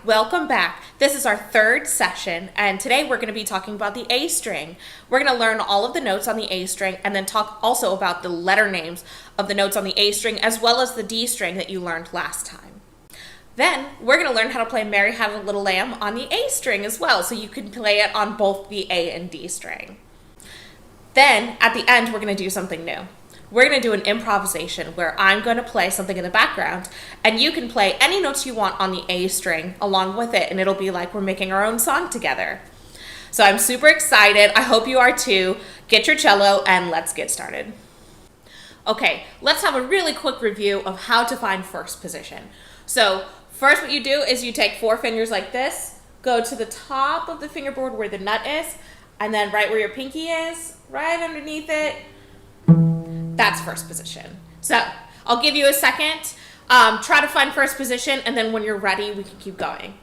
Welcome back. This is our third session, and today we're going to be talking about the A string. We're going to learn all of the notes on the A string and then talk also about the letter names of the notes on the A string as well as the D string that you learned last time. Then we're going to learn how to play Mary Had a Little Lamb on the A string as well, so you can play it on both the A and D string. Then at the end we're going to do something new. We're going to do an improvisation where I'm going to play something in the background and you can play any notes you want on the A string along with it, and it'll be like we're making our own song together. So I'm super excited. I hope you are too. Get your cello and let's get started. Okay, let's have a really quick review of how to find first position. So first what you do is you take 4 fingers like this, go to the top of the fingerboard where the nut is, and then right where your pinky is, right underneath it, that's first position. So I'll give you a second. Try to find first position, and then when you're ready, we can keep going.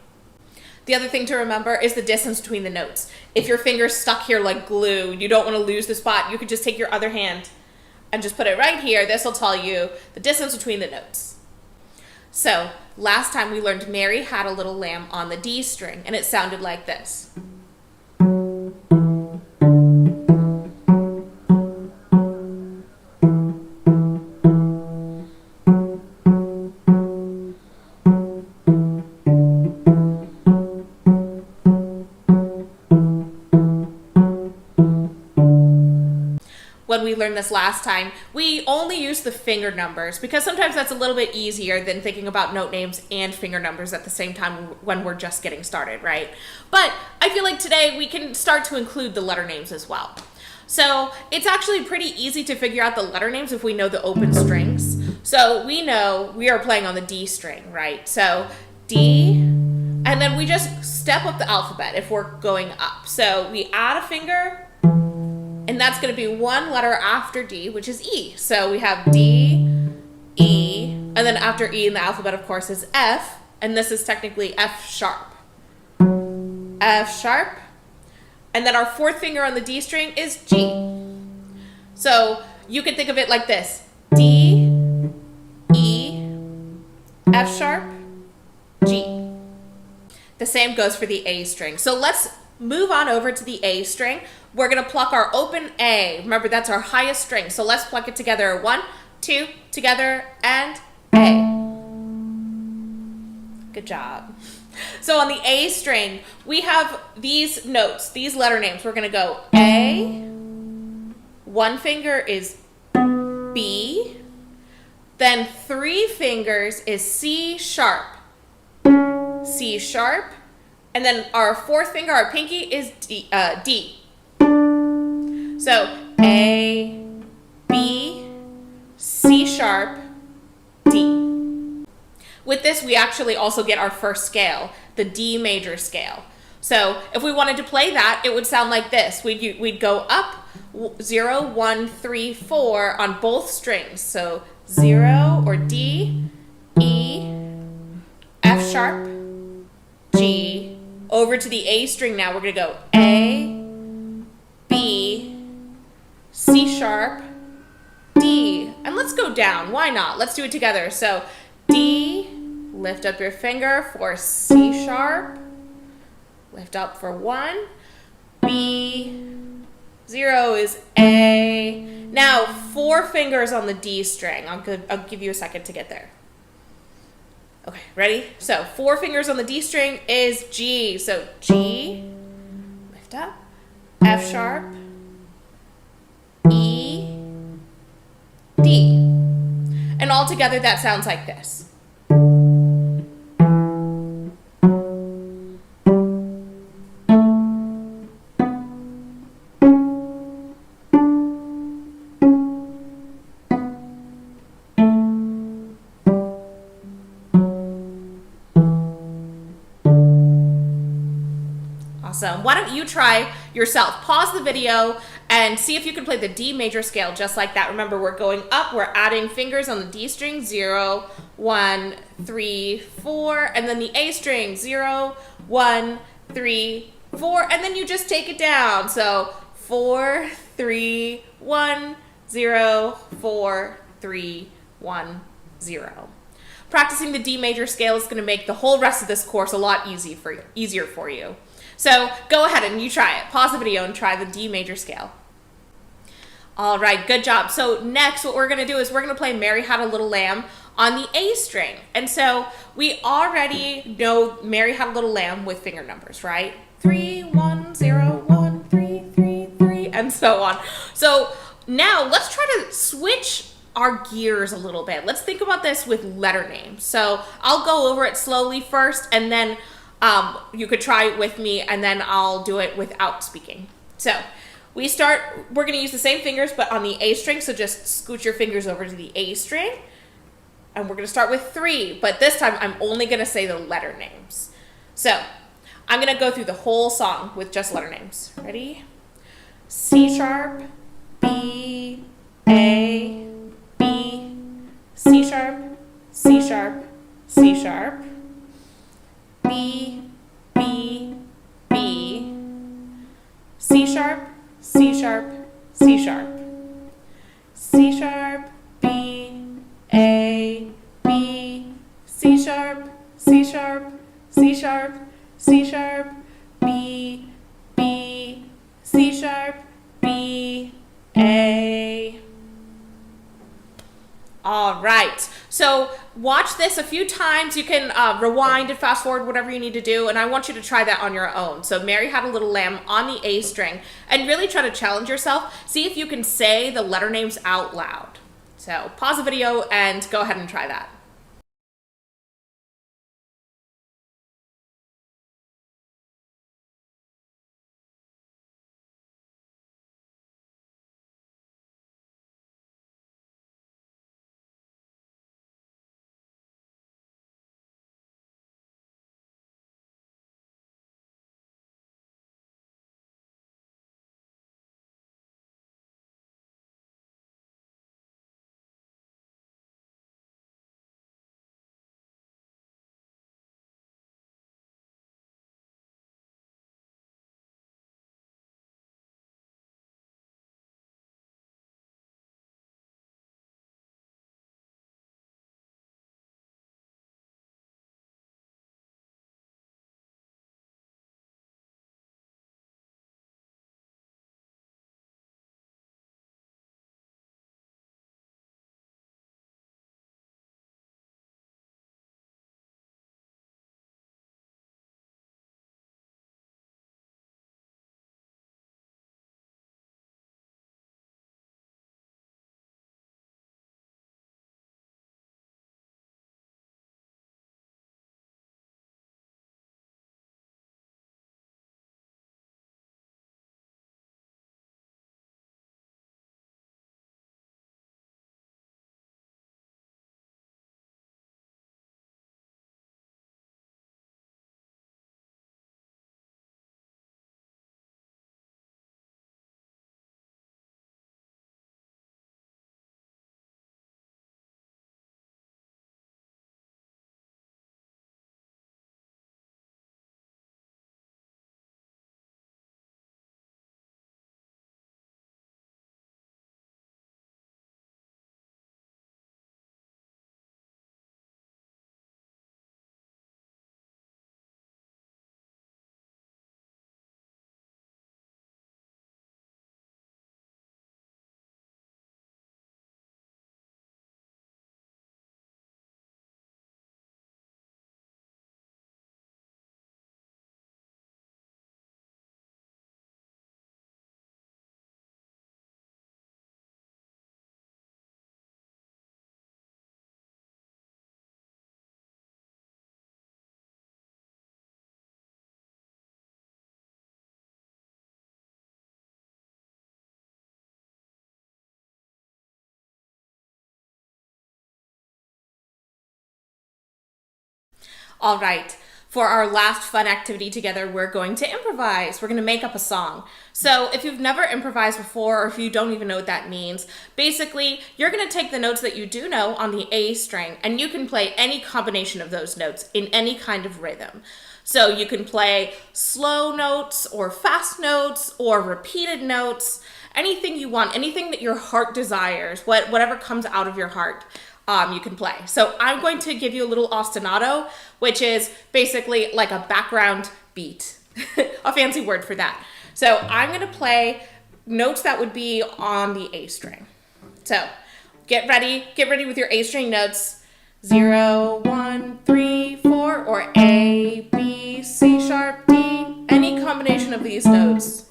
The other thing to remember is the distance between the notes. If your finger's stuck here like glue, you don't want to lose the spot, you could just take your other hand and just put it right here. This will tell you the distance between the notes. So last time we learned Mary Had a Little Lamb on the D string, and it sounded like this. When we learned this last time, we only use the finger numbers because sometimes that's a little bit easier than thinking about note names and finger numbers at the same time when we're just getting started, right? But I feel like today we can start to include the letter names as well. So it's actually pretty easy to figure out the letter names if we know the open strings. So we know we are playing on the D string, right? So D, and then we just step up the alphabet if we're going up. So we add a finger, and that's going to be one letter after D, which is E. So we have D, E, and then after E in the alphabet, of course, is F, and this is technically F sharp. F sharp. And then our 4th finger on the D string is G. So you can think of it like this. D, E, F sharp, G. The same goes for the A string. So let's move on over to the A string. We're going to pluck our open A. Remember, that's our highest string. So let's pluck it together. 1, 2, together, and A. Good job. So on the A string, we have these notes, these letter names. We're going to go A. 1 finger is B. Then 3 fingers is C sharp. C sharp. And then our 4th finger, our pinky, is D. So A, B, C sharp, D. With this, we actually also get our first scale, the D major scale. So if we wanted to play that, it would sound like this. We'd go up 0, 1, 3, 4 on both strings. So 0 or D, E, F sharp, G. Over to the A string now, we're going to go A, B, C sharp, D. And let's go down. Why not? Let's do it together. So D, lift up your finger for C sharp, lift up for 1, B, 0 is A. Now 4 fingers on the D string. I'll give you a second to get there. Okay, ready? So 4 fingers on the D string is G. So G, lift up, F sharp, E, D. And all together that sounds like this. Awesome. Why don't you try yourself? Pause the video and see if you can play the D major scale just like that. Remember, we're going up, we're adding fingers on the D string, 0, 1, 3, 4, and then the A string, 0, 1, 3, 4, and then you just take it down. So 4, 3, 1, 0, 4, 3, 1, 0. practicing the D major scale is going to make the whole rest of this course a lot easier for you. So go ahead and you try it. Pause the video and try the D major scale. All right, good job. So next what we're going to do is we're going to play Mary Had a Little Lamb on the A string. And so we already know Mary Had a Little Lamb with finger numbers, right? 3, 1, 0, 1, 3, 3, 3, and so on. So now let's try to switch our gears a little bit. Let's think about this with letter names. So I'll go over it slowly first, and then you could try it with me, and then I'll do it without speaking. So we're going to use the same fingers, but on the A string, so just scooch your fingers over to the A string. And we're going to start with 3, but this time I'm only going to say the letter names. So I'm going to go through the whole song with just letter names. Ready? C sharp, B, A, B, C sharp, C sharp, C sharp, B, B, B, C sharp, C sharp, C sharp, C sharp, B, A, B, C sharp, C sharp, C sharp, C sharp, B, B, C sharp, B, A. All right, so watch this a few times. You can rewind and fast forward, whatever you need to do, and I want you to try that on your own. So Mary Had a Little Lamb on the A string, and really try to challenge yourself. See if you can say the letter names out loud. So pause the video and go ahead and try that. All right, for our last fun activity together, we're going to improvise. We're going to make up a song. So if you've never improvised before, or if you don't even know what that means, basically, you're going to take the notes that you do know on the A string, and you can play any combination of those notes in any kind of rhythm. So you can play slow notes or fast notes or repeated notes, anything you want, anything that your heart desires, whatever comes out of your heart. you can play. So I'm going to give you a little ostinato, which is basically like a background beat, a fancy word for that. So I'm going to play notes that would be on the A string. So get ready with your A string notes. 0, 1, 3, 4, or A, B, C sharp, D, any combination of these notes.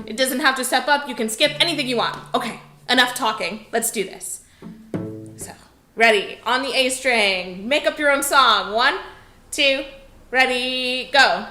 It doesn't have to step up, you can skip anything you want. Okay, enough talking, let's do this. So, ready, on the A string, make up your own song. 1, 2, ready, go.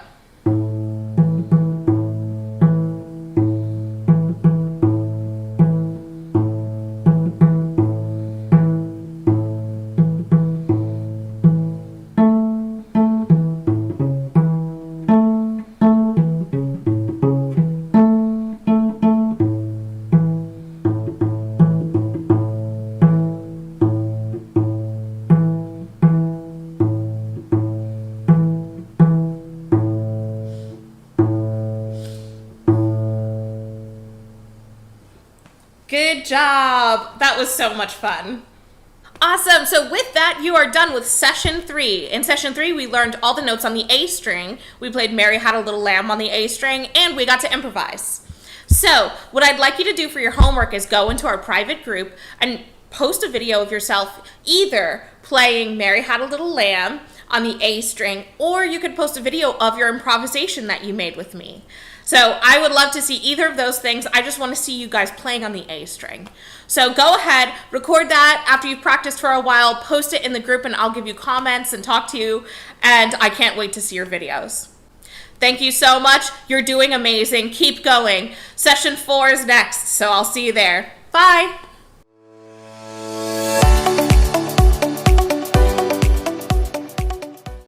Good job. That was so much fun. Awesome. So with that, you are done with session 3. In session 3, we learned all the notes on the A string. We played Mary Had a Little Lamb on the A string, and we got to improvise. So what I'd like you to do for your homework is go into our private group and post a video of yourself either playing Mary Had a Little Lamb on the A string, or you could post a video of your improvisation that you made with me. So I would love to see either of those things. I just want to see you guys playing on the A string. So go ahead, record that after you've practiced for a while, post it in the group, and I'll give you comments and talk to you, and I can't wait to see your videos. Thank you so much. You're doing amazing. Keep going. Session 4 is next, so I'll see you there. Bye.